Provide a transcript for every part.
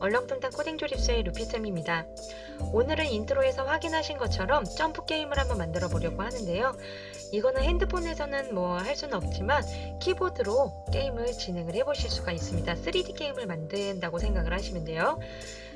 얼렁뚱땅 코딩 조립소의 루피쌤입니다. 오늘은 인트로에서 확인하신 것처럼 점프 게임을 한번 만들어 보려고 하는데요. 이거는 핸드폰에서는 뭐 할 수는 없지만 키보드로 게임을 진행을 해 보실 수가 있습니다. 3D 게임을 만든다고 생각을 하시면 돼요.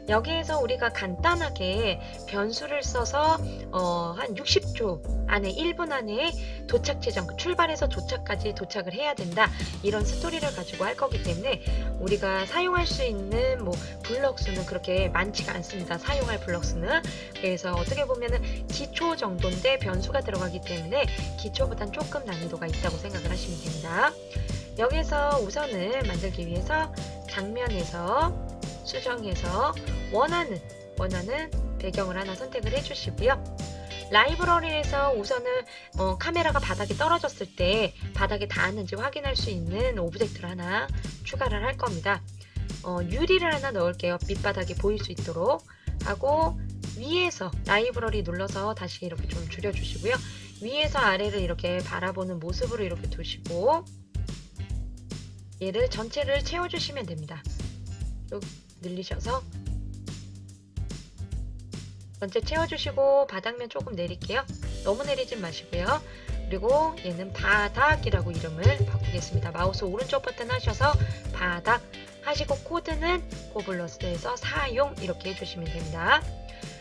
여기에서 우리가 간단하게 변수를 써서 한 60초 안에 1분 안에 도착 지점, 출발해서 도착까지 도착을 해야 된다, 이런 스토리를 가지고 할 거기 때문에 우리가 사용할 수 있는 뭐 블럭 수는 그렇게 많지가 않습니다. 사용할 블럭 수는. 그래서 어떻게 보면은 기초 정도인데 변수가 들어가기 때문에 기초보단 조금 난이도가 있다고 생각을 하시면 됩니다. 여기서 우선은 만들기 위해서 장면에서 수정해서 원하는 배경을 하나 선택을 해주시고요. 라이브러리에서 우선은 카메라가 바닥에 떨어졌을 때 바닥에 닿았는지 확인할 수 있는 오브젝트를 하나 추가를 할 겁니다. 유리를 하나 넣을게요. 밑바닥에 보일 수 있도록 하고, 위에서 라이브러리 눌러서 다시 이렇게 좀 줄여주시고요. 위에서 아래를 이렇게 바라보는 모습으로 이렇게 두시고 얘를 전체를 채워주시면 됩니다. 쭉 늘리셔서 전체 채워주시고 바닥면 조금 내릴게요. 너무 내리진 마시고요. 그리고 얘는 바닥이라고 이름을 바꾸겠습니다. 마우스 오른쪽 버튼 하셔서 바닥 하시고 코드는 고블러스에서 사용 이렇게 해주시면 됩니다.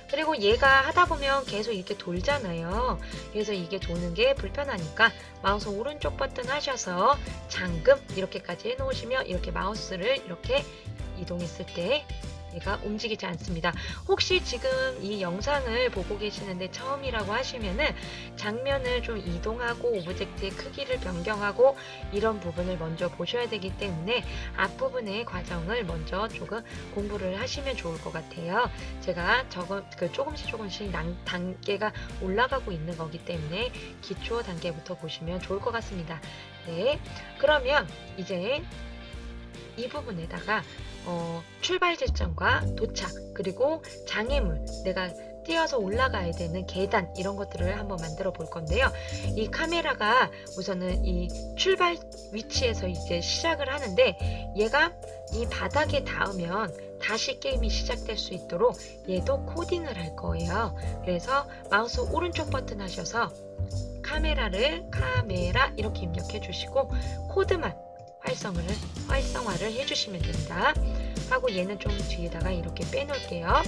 그리고 얘가 하다 보면 계속 이렇게 돌잖아요. 그래서 이게 도는 게 불편하니까 마우스 오른쪽 버튼 하셔서 잠금 이렇게까지 해놓으시면 이렇게 마우스를 이렇게 이동했을 때 얘가 움직이지 않습니다. 혹시 지금 이 영상을 보고 계시는데 처음이라고 하시면은 장면을 좀 이동하고 오브젝트의 크기를 변경하고 이런 부분을 먼저 보셔야 되기 때문에 앞부분의 과정을 먼저 조금 공부를 하시면 좋을 것 같아요. 제가 조금씩 단계가 올라가고 있는 거기 때문에 기초 단계부터 보시면 좋을 것 같습니다. 네, 그러면 이제 이 부분에다가 출발 지점과 도착, 그리고 장애물, 내가 뛰어서 올라가야 되는 계단, 이런 것들을 한번 만들어 볼 건데요. 이 카메라가 우선은 이 출발 위치에서 이제 시작을 하는데 얘가 이 바닥에 닿으면 다시 게임이 시작될 수 있도록 얘도 코딩을 할 거예요. 그래서 마우스 오른쪽 버튼 하셔서 카메라 이렇게 입력해 주시고 코드만 활성화를 해주시면 됩니다. 하고 얘는 좀 뒤에다가 이렇게 빼놓을게요.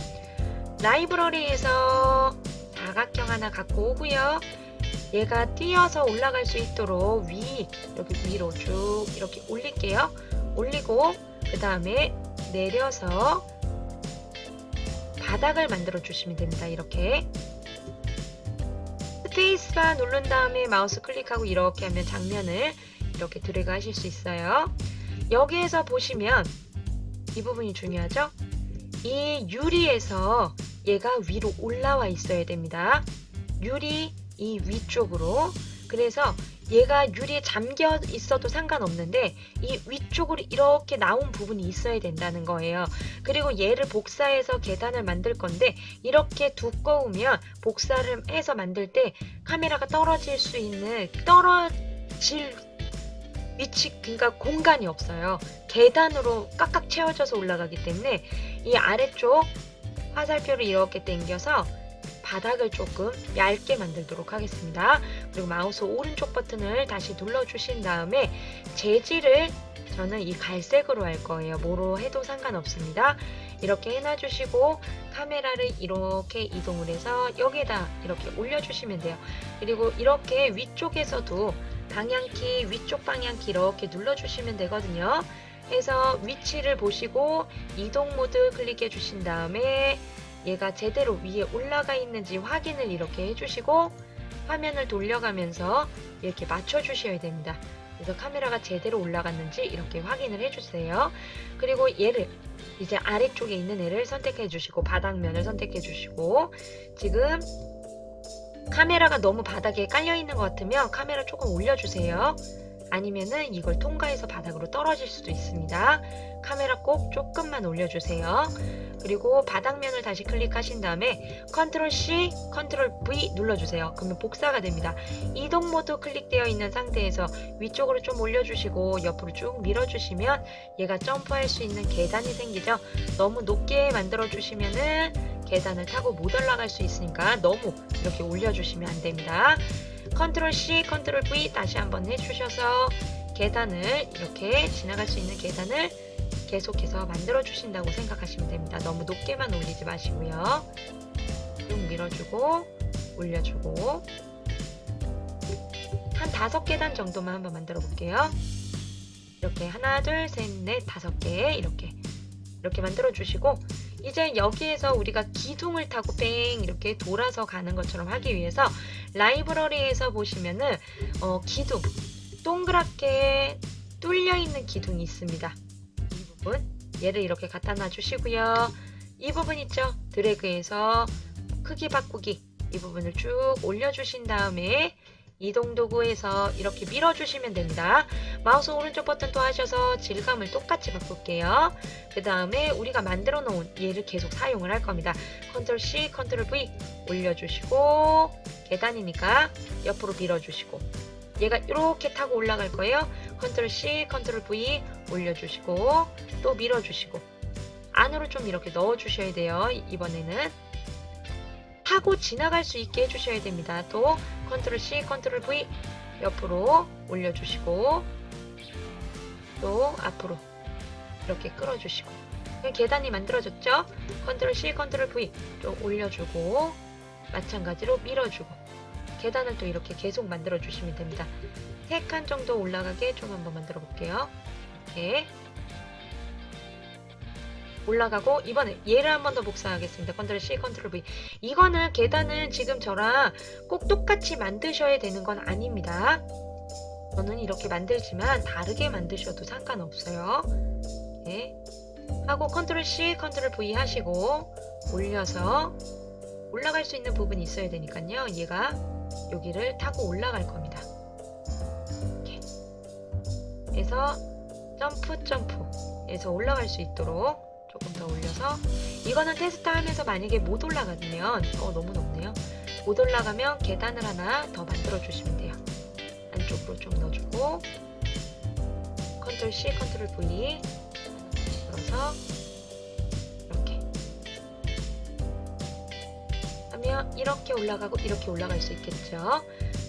라이브러리에서 사각형 하나 갖고 오고요. 얘가 뛰어서 올라갈 수 있도록 여기 위로 쭉 이렇게 올릴게요. 올리고 그 다음에 내려서 바닥을 만들어 주시면 됩니다. 이렇게 스페이스바 누른 다음에 마우스 클릭하고 이렇게 하면 장면을 이렇게 드래그 하실 수 있어요. 여기에서 보시면 이 부분이 중요하죠? 이 유리에서 얘가 위로 올라와 있어야 됩니다. 유리 이 위쪽으로. 그래서 얘가 유리에 잠겨 있어도 상관없는데 이 위쪽으로 이렇게 나온 부분이 있어야 된다는 거예요. 그리고 얘를 복사해서 계단을 만들 건데 이렇게 두꺼우면 복사를 해서 만들 때 카메라가 떨어질 위치, 그러니까 공간이 없어요. 계단으로 깍깍 채워져서 올라가기 때문에 이 아래쪽 화살표를 이렇게 당겨서 바닥을 조금 얇게 만들도록 하겠습니다. 그리고 마우스 오른쪽 버튼을 다시 눌러주신 다음에 재질을 저는 이 갈색으로 할 거예요. 뭐로 해도 상관없습니다. 이렇게 해놔주시고 카메라를 이렇게 이동을 해서 여기에다 이렇게 올려주시면 돼요. 그리고 이렇게 위쪽에서도 방향키, 위쪽 방향키 이렇게 눌러주시면 되거든요. 해서 위치를 보시고 이동 모드 클릭해 주신 다음에 얘가 제대로 위에 올라가 있는지 확인을 이렇게 해주시고 화면을 돌려가면서 이렇게 맞춰주셔야 됩니다. 그래서 카메라가 제대로 올라갔는지 이렇게 확인을 해주세요. 그리고 얘를 이제 아래쪽에 있는 애를 선택해 주시고 바닥면을 선택해 주시고, 지금 카메라가 너무 바닥에 깔려 있는 것 같으면 카메라 조금 올려주세요. 아니면은 이걸 통과해서 바닥으로 떨어질 수도 있습니다. 카메라 꼭 조금만 올려주세요. 그리고 바닥면을 다시 클릭하신 다음에 컨트롤 C, 컨트롤 V 눌러주세요. 그러면 복사가 됩니다. 이동 모드 클릭되어 있는 상태에서 위쪽으로 좀 올려주시고 옆으로 쭉 밀어주시면 얘가 점프할 수 있는 계단이 생기죠. 너무 높게 만들어주시면은 계단을 타고 못 올라갈 수 있으니까 너무 이렇게 올려주시면 안 됩니다. 컨트롤 C, 컨트롤 V 다시 한번 해주셔서 계단을 이렇게 지나갈 수 있는 계단을 계속해서 만들어 주신다고 생각하시면 됩니다. 너무 높게만 올리지 마시고요. 쭉 밀어주고 올려주고 한 5계단 정도만 한번 만들어 볼게요. 이렇게 하나, 둘, 셋, 넷, 5개 이렇게 만들어 주시고 이제 여기에서 우리가 기둥을 타고 뺑 이렇게 돌아서 가는 것처럼 하기 위해서 라이브러리에서 보시면은 기둥 동그랗게 뚫려 있는 기둥이 있습니다. 이 부분 얘를 이렇게 갖다 놔 주시고요. 이 부분 있죠? 드래그해서 크기 바꾸기 이 부분을 쭉 올려주신 다음에 이동 도구에서 이렇게 밀어주시면 됩니다. 마우스 오른쪽 버튼 또 하셔서 질감을 똑같이 바꿀게요. 그 다음에 우리가 만들어 놓은 얘를 계속 사용을 할 겁니다. 컨트롤 C, 컨트롤 V 올려주시고 계단이니까 옆으로 밀어주시고 얘가 이렇게 타고 올라갈 거예요. 컨트롤 C, 컨트롤 V 올려주시고 또 밀어주시고 안으로 좀 이렇게 넣어주셔야 돼요. 이번에는 타고 지나갈 수 있게 해주셔야 됩니다. 또 컨트롤 C, 컨트롤 V 옆으로 올려주시고 또 앞으로 이렇게 끌어주시고 계단이 만들어졌죠? 컨트롤 C, 컨트롤 V 좀 올려주고 마찬가지로 밀어주고 계단을 또 이렇게 계속 만들어 주시면 됩니다. 3칸 정도 올라가게 좀 한번 만들어 볼게요. 이렇게 올라가고 이번에 얘를 한 번 더 복사하겠습니다. 컨트롤 C, 컨트롤 V. 이거는 계단은 지금 저랑 꼭 똑같이 만드셔야 되는 건 아닙니다. 저는 이렇게 만들지만 다르게 만드셔도 상관없어요. 이렇게 하고 컨트롤 C, 컨트롤 V 하시고 올려서 올라갈 수 있는 부분이 있어야 되니까요. 얘가 여기를 타고 올라갈 겁니다. 이렇게 해서 점프해서 올라갈 수 있도록 조금 더 올려서 이거는 테스트 하면서 만약에 못 올라가면 너무 높네요. 못 올라가면 계단을 하나 더 만들어 주시면 돼요. 안쪽으로 좀 넣어주고 컨트롤 C, 컨트롤 V 눌러서 이렇게 하면 이렇게 올라가고 이렇게 올라갈 수 있겠죠.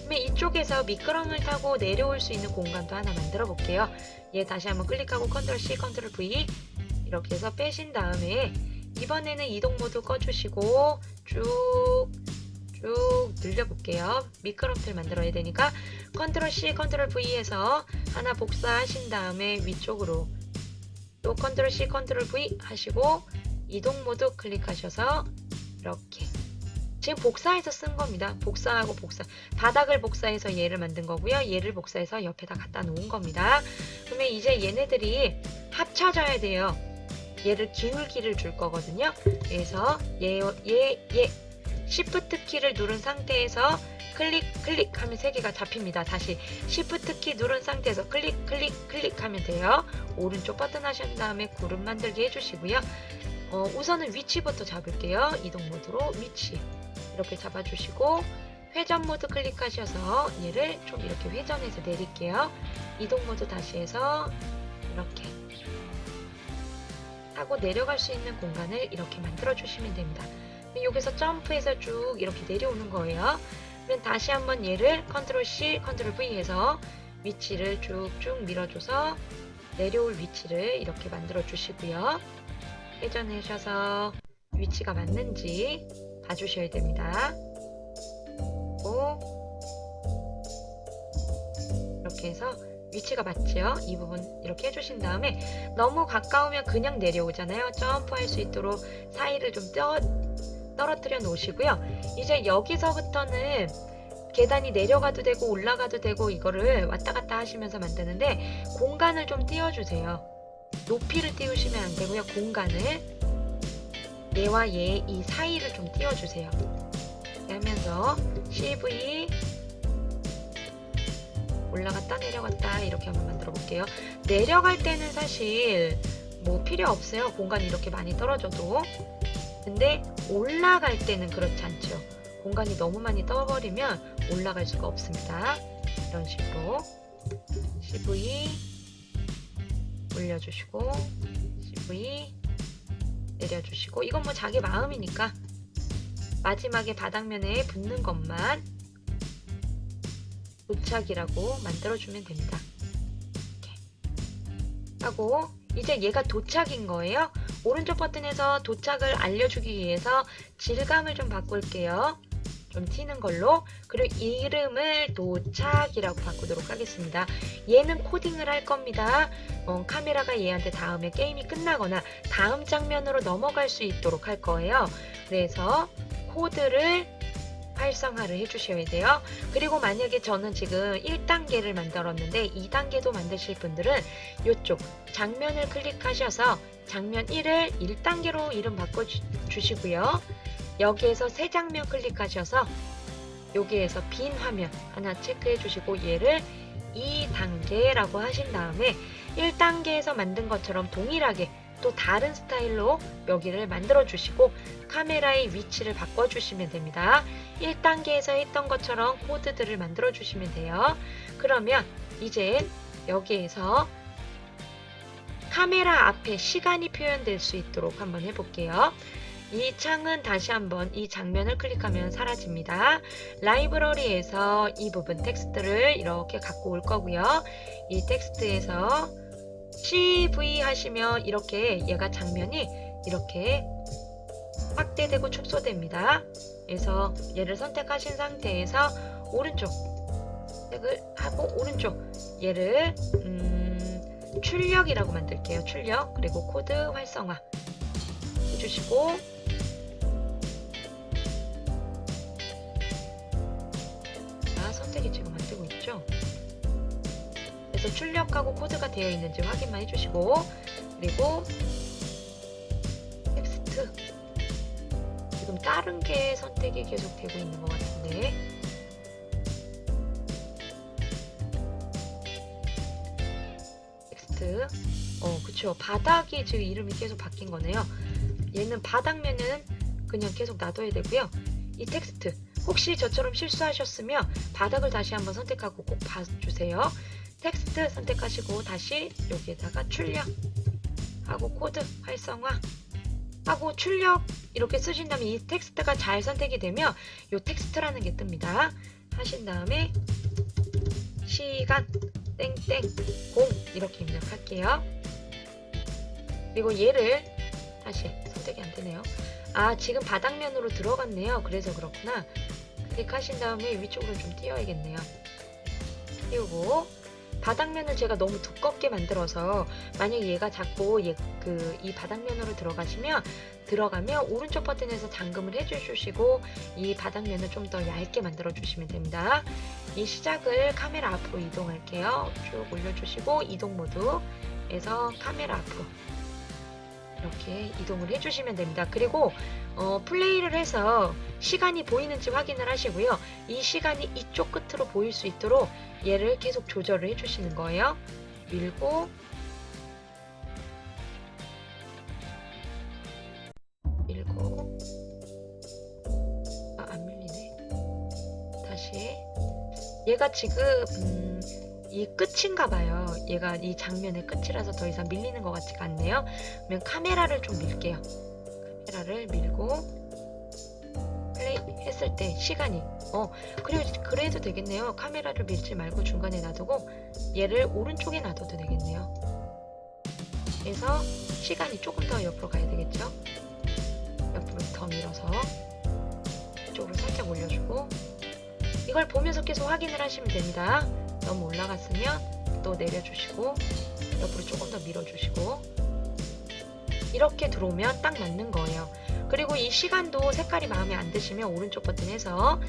그러면 이쪽에서 미끄럼을 타고 내려올 수 있는 공간도 하나 만들어 볼게요. 얘 다시 한번 클릭하고 컨트롤 C, 컨트롤 V 이렇게 해서 빼신 다음에 이번에는 이동 모드 꺼주시고 쭉 늘려볼게요. 미끄럼틀 만들어야 되니까 컨트롤 C, 컨트롤 V에서 하나 복사하신 다음에 위쪽으로 또 컨트롤 C, 컨트롤 V 하시고 이동 모드 클릭하셔서 이렇게 지금 복사해서 쓴 겁니다. 복사하고 복사 바닥을 복사해서 얘를 만든 거고요. 얘를 복사해서 옆에다 갖다 놓은 겁니다. 그러면 이제 얘네들이 합쳐져야 돼요. 얘를 기울기를 줄 거거든요. 그래서 얘 Shift 키를 누른 상태에서 클릭 하면 3개가 잡힙니다. 다시 Shift 키 누른 상태에서 클릭 하면 돼요. 오른쪽 버튼 하신 다음에 그룹 만들기 해주시고요. 우선은 위치부터 잡을게요. 이동 모드로 위치 이렇게 잡아주시고 회전 모드 클릭하셔서 얘를 좀 이렇게 회전해서 내릴게요. 이동 모드 다시 해서 이렇게 하고 내려갈 수 있는 공간을 이렇게 만들어 주시면 됩니다. 여기서 점프해서 쭉 이렇게 내려오는 거예요. 그러면 다시 한번 얘를 컨트롤 C, 컨트롤 V 해서 위치를 쭉쭉 밀어줘서 내려올 위치를 이렇게 만들어 주시고요. 회전하셔서 위치가 맞는지 봐주셔야 됩니다. 이렇게 해서 위치가 맞죠? 이 부분 이렇게 해주신 다음에 너무 가까우면 그냥 내려오잖아요. 점프할 수 있도록 사이를 좀 떨어뜨려 놓으시고요. 이제 여기서부터는 계단이 내려가도 되고 올라가도 되고 이거를 왔다 갔다 하시면서 만드는데 공간을 좀 띄워주세요. 높이를 띄우시면 안 되고요. 공간을 얘와 얘 이 사이를 좀 띄워주세요. 이렇게 하면서 CV 올라갔다 내려갔다 이렇게 한번 만들어 볼게요. 내려갈 때는 사실 뭐 필요 없어요. 공간이 이렇게 많이 떨어져도. 근데 올라갈 때는 그렇지 않죠. 공간이 너무 많이 떠버리면 올라갈 수가 없습니다. 이런 식으로 CV 올려주시고 CV 내려주시고, 이건 뭐 자기 마음이니까 마지막에 바닥면에 붙는 것만 도착이라고 만들어주면 됩니다. 이렇게 하고 이제 얘가 도착인 거예요. 오른쪽 버튼에서 도착을 알려주기 위해서 질감을 좀 바꿀게요. 좀 튀는 걸로. 그리고 이름을 도착이라고 바꾸도록 하겠습니다. 얘는 코딩을 할 겁니다. 카메라가 얘한테 다음에 게임이 끝나거나 다음 장면으로 넘어갈 수 있도록 할 거예요. 그래서 코드를 활성화를 해주셔야 돼요. 그리고 만약에 저는 지금 1단계를 만들었는데 2단계도 만드실 분들은 이쪽 장면을 클릭하셔서 장면 1을 1단계로 이름 바꿔주시고요. 여기에서 새 장면 클릭하셔서 여기에서 빈 화면 하나 체크해 주시고 얘를 2단계라고 하신 다음에 1단계에서 만든 것처럼 동일하게 또 다른 스타일로 여기를 만들어 주시고 카메라의 위치를 바꿔 주시면 됩니다. 1단계에서 했던 것처럼 코드들을 만들어 주시면 돼요. 그러면 이제 여기에서 카메라 앞에 시간이 표현될 수 있도록 한번 해볼게요. 이 창은 다시 한번 이 장면을 클릭하면 사라집니다. 라이브러리에서 이 부분 텍스트를 이렇게 갖고 올 거고요. 이 텍스트에서 CV 하시면 이렇게 얘가 장면이 이렇게 확대되고 축소됩니다. 그래서 얘를 선택하신 상태에서 오른쪽 선택을 하고 오른쪽 얘를 출력이라고 만들게요. 출력. 그리고 코드 활성화 해주시고 선택이 지금 안 되고 있죠. 그래서 출력하고 코드가 되어 있는지 확인만 해주시고, 그리고 텍스트 지금 다른 게 선택이 계속 되고 있는 것 같은데 텍스트 그쵸. 바닥이 지금 이름이 계속 바뀐 거네요. 얘는 바닥면은 그냥 계속 놔둬야 되고요. 이 텍스트 혹시 저처럼 실수하셨으면 바닥을 다시 한번 선택하고 꼭 봐주세요. 텍스트 선택하시고 다시 여기에다가 출력하고 코드 활성화 하고 출력 이렇게 쓰신 다음에 이 텍스트가 잘 선택이 되면 이 텍스트라는 게 뜹니다. 하신 다음에 시간 땡땡 0 이렇게 입력할게요. 그리고 얘를 다시 선택이 안 되네요. 지금 바닥면으로 들어갔네요. 그래서 그렇구나. 클릭하신 다음에 위쪽으로 좀 띄워야겠네요. 띄우고 바닥면을 제가 너무 두껍게 만들어서 만약에 얘가 자꾸 이 바닥면으로 들어가면 오른쪽 버튼에서 잠금을 해주시고 이 바닥면을 좀 더 얇게 만들어 주시면 됩니다. 이 시작을 카메라 앞으로 이동할게요. 쭉 올려주시고 이동 모드에서 카메라 앞으로 이렇게 이동을 해주시면 됩니다. 그리고 플레이를 해서 시간이 보이는지 확인을 하시고요. 이 시간이 이쪽 끝으로 보일 수 있도록 얘를 계속 조절을 해주시는 거예요. 밀고 안 밀리네. 다시 얘가 지금 이 끝인가 봐요. 얘가 이 장면의 끝이라서 더 이상 밀리는 것 같지가 않네요. 그러면 카메라를 좀 밀게요. 카메라를 밀고 플레이 했을 때 시간이 그래도 되겠네요. 카메라를 밀지 말고 중간에 놔두고 얘를 오른쪽에 놔둬도 되겠네요. 그래서 시간이 조금 더 옆으로 가야 되겠죠. 옆으로 더 밀어서 이쪽으로 살짝 올려주고 이걸 보면서 계속 확인을 하시면 됩니다. 너무 올라갔으면 또 내려주시고 옆으로 조금 더 밀어주시고 이렇게 들어오면 딱 맞는 거예요. 그리고 이 시간도 색깔이 마음에 안 드시면 오른쪽 버튼에서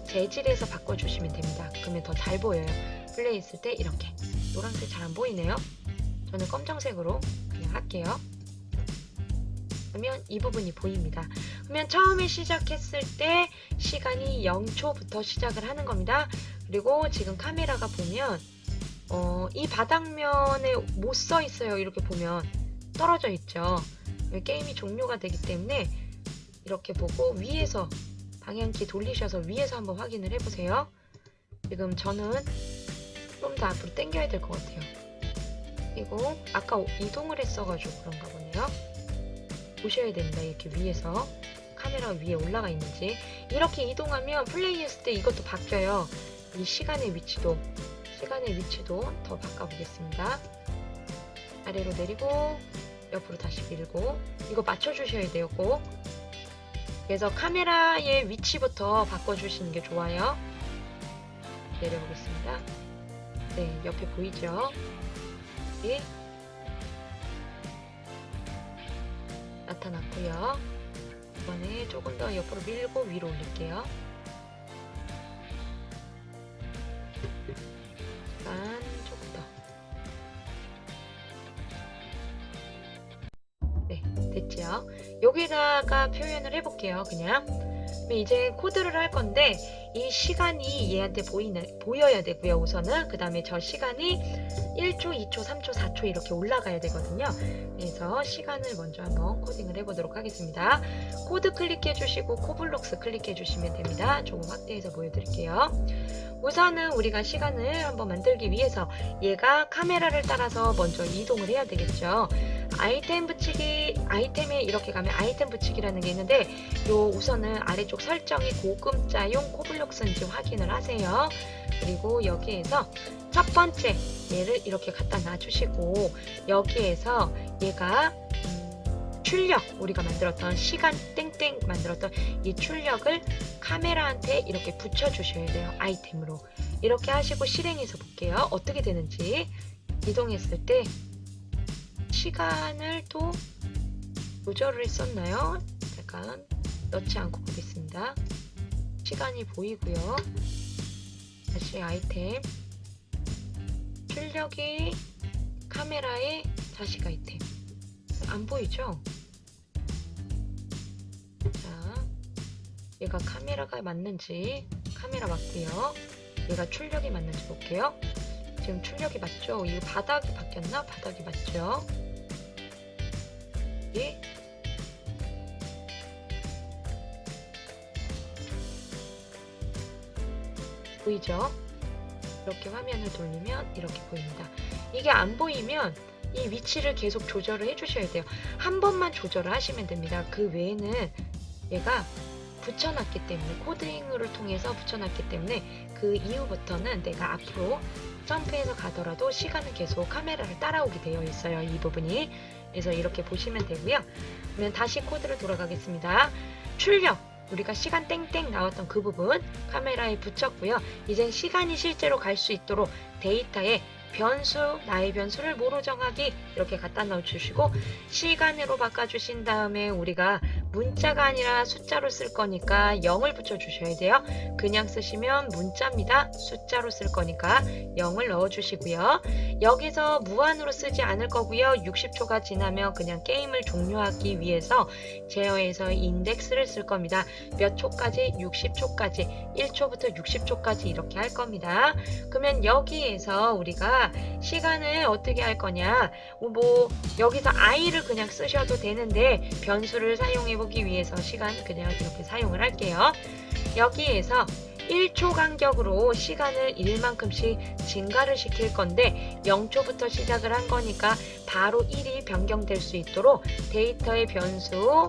재질에서 바꿔주시면 됩니다. 그러면 더 잘 보여요. 플레이 했을 때 이렇게 노란색 잘 안 보이네요. 저는 검정색으로 그냥 할게요. 그러면 이 부분이 보입니다. 그러면 처음에 시작했을 때 시간이 0초부터 시작을 하는 겁니다. 그리고 지금 카메라가 보면 이 바닥면에 못 써 있어요. 이렇게 보면 떨어져 있죠. 게임이 종료가 되기 때문에 이렇게 보고 위에서 방향키 돌리셔서 위에서 한번 확인을 해보세요. 지금 저는 좀 더 앞으로 당겨야 될 것 같아요. 그리고 아까 이동을 했어가지고 그런가 보네요. 보셔야 됩니다. 이렇게 위에서 카메라 위에 올라가 있는지. 이렇게 이동하면 플레이했을 때 이것도 바뀌어요. 이 시간의 위치도 더 바꿔보겠습니다. 아래로 내리고 옆으로 다시 밀고 이거 맞춰주셔야 돼요. 꼭. 그래서 카메라의 위치부터 바꿔주시는 게 좋아요. 내려보겠습니다. 네, 옆에 보이죠? 여기 나타났고요. 이번에 조금 더 옆으로 밀고 위로 올릴게요. 약간 조금 더. 네, 됐죠? 여기다가 표현을 해볼게요. 그냥 이제 코드를 할 건데 이 시간이 얘한테 보여야 되고요. 우선은 그 다음에 저 시간이 1초, 2초, 3초, 4초 이렇게 올라가야 되거든요. 그래서 시간을 먼저 한번 코딩을 해보도록 하겠습니다. 코드 클릭해 주시고 코블록스 클릭해 주시면 됩니다. 조금 확대해서 보여드릴게요. 우선은 우리가 시간을 한번 만들기 위해서 얘가 카메라를 따라서 먼저 이동을 해야 되겠죠. 아이템 붙이기, 아이템에 이렇게 가면 아이템 붙이기라는 게 있는데 요 우선은 아래쪽 설정이 고금자용 코블록스인지 확인을 하세요. 그리고 여기에서 첫 번째 얘를 이렇게 갖다 놔주시고 여기에서 얘가 출력, 우리가 만들었던 시간 땡땡 만들었던 이 출력을 카메라한테 이렇게 붙여주셔야 돼요. 아이템으로. 이렇게 하시고 실행해서 볼게요. 어떻게 되는지. 이동했을 때 시간을 또 조절을 했었나요? 잠깐 넣지 않고 보겠습니다. 시간이 보이고요. 다시 아이템, 출력이 카메라에 다시 아이템. 안 보이죠? 자, 얘가 카메라가 맞는지, 카메라 맞고요. 얘가 출력이 맞는지 볼게요. 지금 출력이 맞죠? 이 바닥이 바뀌었나? 바닥이 맞죠? 예? 보이죠? 이렇게 화면을 돌리면 이렇게 보입니다. 이게 안 보이면 이 위치를 계속 조절을 해주셔야 돼요. 한 번만 조절을 하시면 됩니다. 그 외에는 얘가 붙여놨기 때문에, 코딩을 통해서 붙여놨기 때문에 그 이후부터는 내가 앞으로 점프해서 가더라도 시간은 계속 카메라를 따라오게 되어 있어요. 이 부분이. 그래서 이렇게 보시면 되고요. 그러면 다시 코드를 돌아가겠습니다. 출력, 우리가 시간 땡땡 나왔던 그 부분 카메라에 붙였고요. 이젠 시간이 실제로 갈 수 있도록 데이터에 변수, 나의 변수를 뭐로 정하기 이렇게 갖다 넣어주시고 시간으로 바꿔주신 다음에 우리가 문자가 아니라 숫자로 쓸 거니까 0을 붙여주셔야 돼요. 그냥 쓰시면 문자입니다. 숫자로 쓸 거니까 0을 넣어주시고요. 여기서 무한으로 쓰지 않을 거고요. 60초가 지나면 그냥 게임을 종료하기 위해서 제어해서 인덱스를 쓸 겁니다. 몇 초까지? 60초까지. 1초부터 60초까지 이렇게 할 겁니다. 그러면 여기에서 우리가 시간을 어떻게 할 거냐, 뭐 여기서 i를 그냥 쓰셔도 되는데 변수를 사용해 보기 위해서 시간 그냥 이렇게 사용을 할게요. 여기에서 1초 간격으로 시간을 1만큼씩 증가를 시킬 건데 0초부터 시작을 한 거니까 바로 1이 변경될 수 있도록 데이터의 변수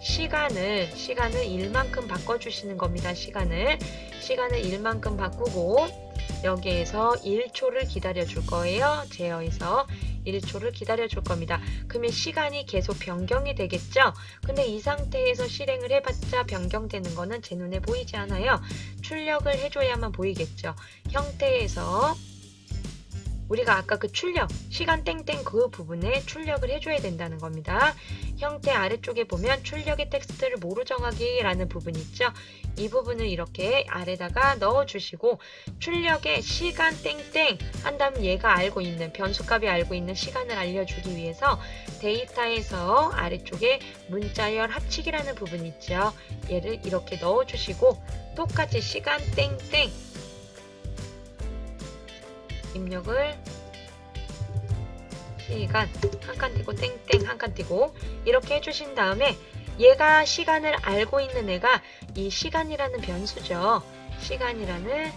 시간을 1만큼 바꿔주시는 겁니다. 시간을 1만큼 바꾸고 여기에서 1초를 기다려 줄 거예요. 제어해서 1초를 기다려 줄 겁니다. 그러면 시간이 계속 변경이 되겠죠? 근데 이 상태에서 실행을 해봤자 변경되는 거는 제 눈에 보이지 않아요. 출력을 해줘야만 보이겠죠? 형태에서 우리가 아까 그 출력, 시간 땡땡 그 부분에 출력을 해줘야 된다는 겁니다. 형태 아래쪽에 보면 출력의 텍스트를 뭐로 정하기 라는 부분이 있죠. 이 부분을 이렇게 아래다가 넣어주시고 출력의 시간 땡땡 한 다음 얘가 알고 있는 변수값이 알고 있는 시간을 알려주기 위해서 데이터에서 아래쪽에 문자열 합치기라는 부분이 있죠. 얘를 이렇게 넣어주시고 똑같이 시간 땡땡 시간 한 칸 띄고 땡땡 한 칸 띄고 이렇게 해주신 다음에 얘가 시간을 알고 있는 애가 이 시간이라는 변수죠. 시간이라는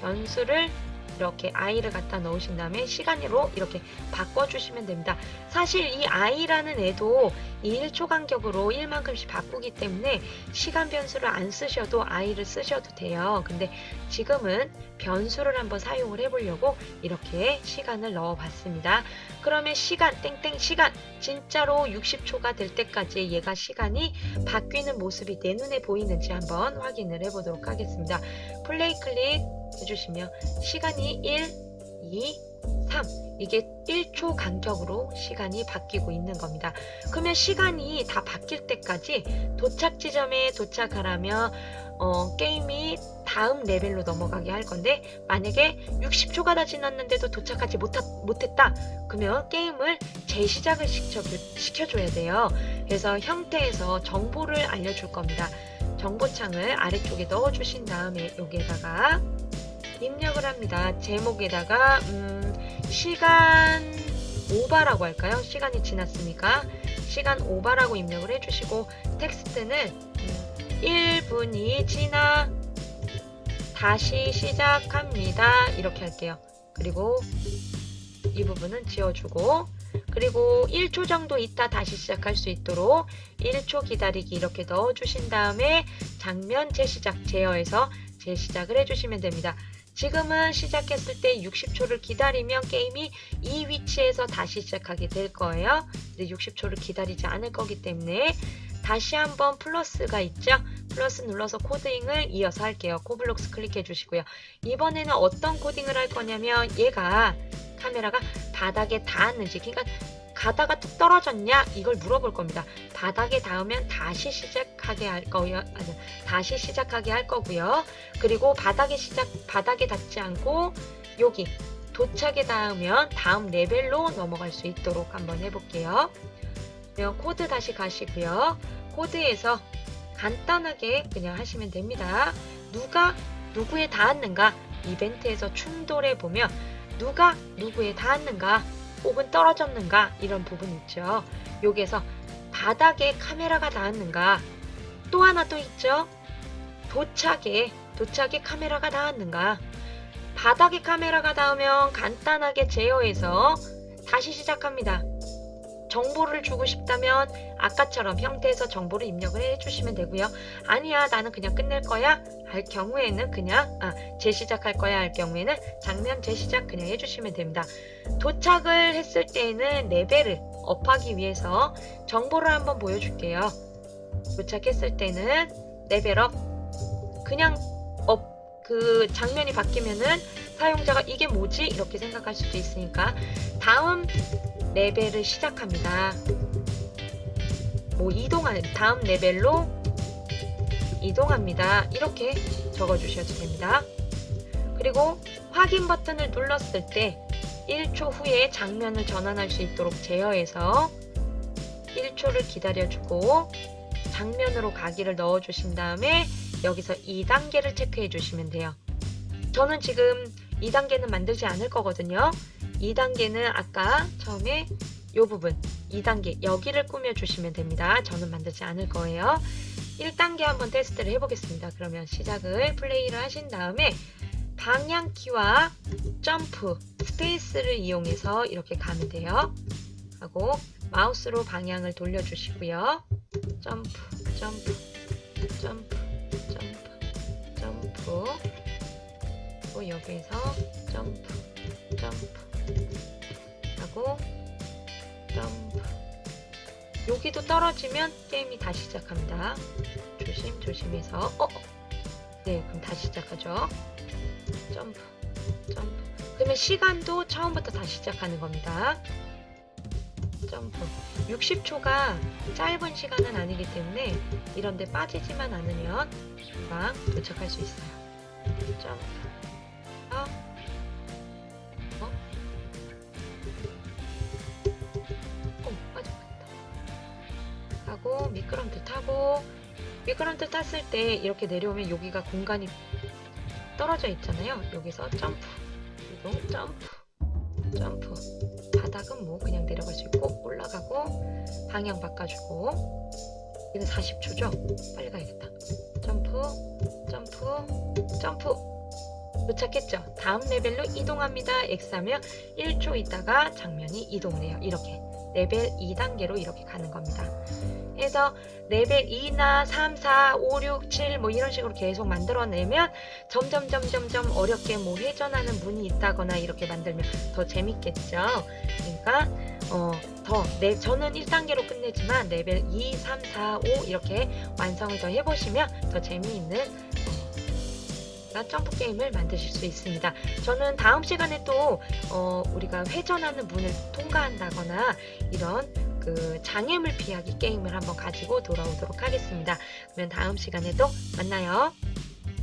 변수를 이렇게 i를 갖다 넣으신 다음에 시간으로 이렇게 바꿔주시면 됩니다. 사실 이 i라는 애도 이 1초 간격으로 1만큼씩 바꾸기 때문에 시간 변수를 안 쓰셔도 i를 쓰셔도 돼요. 근데 지금은 변수를 한번 사용을 해보려고 이렇게 시간을 넣어봤습니다. 그러면 시간 땡땡 시간 진짜로 60초가 될 때까지 얘가 시간이 바뀌는 모습이 내 눈에 보이는지 한번 확인을 해보도록 하겠습니다. 플레이 클릭 해주시면 시간이 1, 2, 3 이게 1초 간격으로 시간이 바뀌고 있는 겁니다. 그러면 시간이 다 바뀔 때까지 도착 지점에 도착하려면 게임이 다음 레벨로 넘어가게 할 건데 만약에 60초가 다 지났는데도 도착하지 못했다 그러면 게임을 재시작을 시켜줘야 돼요. 그래서 형태에서 정보를 알려줄 겁니다. 정보창을 아래쪽에 넣어주신 다음에 여기에다가 입력을 합니다. 제목에다가 시간 오바라고 할까요? 시간이 지났으니까 시간 오바라고 입력을 해주시고 텍스트는 1분이 지나 다시 시작합니다. 이렇게 할게요. 그리고 이 부분은 지워주고 그리고 1초 정도 있다 다시 시작할 수 있도록 1초 기다리기 이렇게 넣어주신 다음에 장면 재시작 제어해서 재시작을 해주시면 됩니다. 지금은 시작했을 때 60초를 기다리면 게임이 이 위치에서 다시 시작하게 될 거예요. 근데 60초를 기다리지 않을 거기 때문에 다시 한번 플러스가 있죠. 플러스 눌러서 코딩을 이어서 할게요. 코블록스 클릭해 주시고요. 이번에는 어떤 코딩을 할 거냐면 얘가 카메라가 바닥에 닿았는지 그러니까 가다가 뚝 떨어졌냐 이걸 물어볼 겁니다. 바닥에 닿으면 다시 시작하게 할 거고요. 다시 시작하게 할 거고요. 그리고 바닥에 닿지 않고 여기 도착에 닿으면 다음 레벨로 넘어갈 수 있도록 한번 해볼게요. 그러면 코드 다시 가시고요. 코드에서 간단하게 그냥 하시면 됩니다. 누가 누구에 닿았는가 이벤트에서 충돌해 보면 누가 누구에 닿았는가 혹은 떨어졌는가 이런 부분 있죠. 여기에서 바닥에 카메라가 닿았는가 또 하나 또 있죠. 도착에 카메라가 닿았는가 바닥에 카메라가 닿으면 간단하게 제어해서 다시 시작합니다. 정보를 주고 싶다면 아까처럼 형태에서 정보를 입력을 해주시면 되고요. 아니야 나는 그냥 끝낼 거야 할 경우에는 그냥 재시작할 거야 할 경우에는 장면 재시작 그냥 해주시면 됩니다. 도착을 했을 때에는 레벨을 업하기 위해서 정보를 한번 보여줄게요. 도착했을 때는 레벨업 그냥 그 장면이 바뀌면은 사용자가 이게 뭐지 이렇게 생각할 수도 있으니까 다음 레벨을 시작합니다. 다음 레벨로 이동합니다. 이렇게 적어주셔도 됩니다. 그리고 확인 버튼을 눌렀을 때 1초 후에 장면을 전환할 수 있도록 제어해서 1초를 기다려주고 장면으로 가기를 넣어주신 다음에 여기서 2단계를 체크해 주시면 돼요. 저는 지금 2단계는 만들지 않을 거거든요. 2단계는 아까 처음에 이 부분 2단계 여기를 꾸며주시면 됩니다. 저는 만들지 않을 거예요. 1단계 한번 테스트를 해보겠습니다. 그러면 시작을 플레이를 하신 다음에 방향키와 점프, 스페이스를 이용해서 이렇게 가면 돼요. 하고 마우스로 방향을 돌려주시고요. 점프, 점프, 점프, 점프, 점프 그리고 여기에서 점프, 점프 하고 점프 여기도 떨어지면 게임이 다시 시작합니다. 조심해서 네 그럼 다시 시작하죠. 점프 점프 그러면 시간도 처음부터 다시 시작하는 겁니다. 점프 60초가 짧은 시간은 아니기 때문에 이런데 빠지지만 않으면 금방 도착할 수 있어요. 점프 빠져버렸다 하고 미끄럼틀 타고 미끄럼틀 탔을 때 이렇게 내려오면 여기가 공간이 떨어져 있잖아요. 여기서 점프 이동 점프 점프 바닥 바닥은 뭐 그냥 내려갈 수 있고 올라가고 방향 바꿔주고 이거 40초죠? 빨리 가야겠다. 점프, 점프, 점프. 도착했죠? 다음 레벨로 이동합니다. X하면 1초 있다가 장면이 이동을 해요. 이렇게 레벨 2단계로 이렇게 가는 겁니다. 해서 레벨 2나 3, 4, 5, 6, 7 뭐 이런 식으로 계속 만들어내면 점점 어렵게 뭐 회전하는 문이 있다거나 이렇게 만들면 더 재밌겠죠. 그러니까 저는 1단계로 끝내지만 레벨 2, 3, 4, 5 이렇게 완성을 더 해보시면 더 재미있는 점프 게임을 만드실 수 있습니다. 저는 다음 시간에 또 우리가 회전하는 문을 통과한다거나 이런 그 장애물 피하기 게임을 한번 가지고 돌아오도록 하겠습니다. 그러면 다음 시간에도 만나요.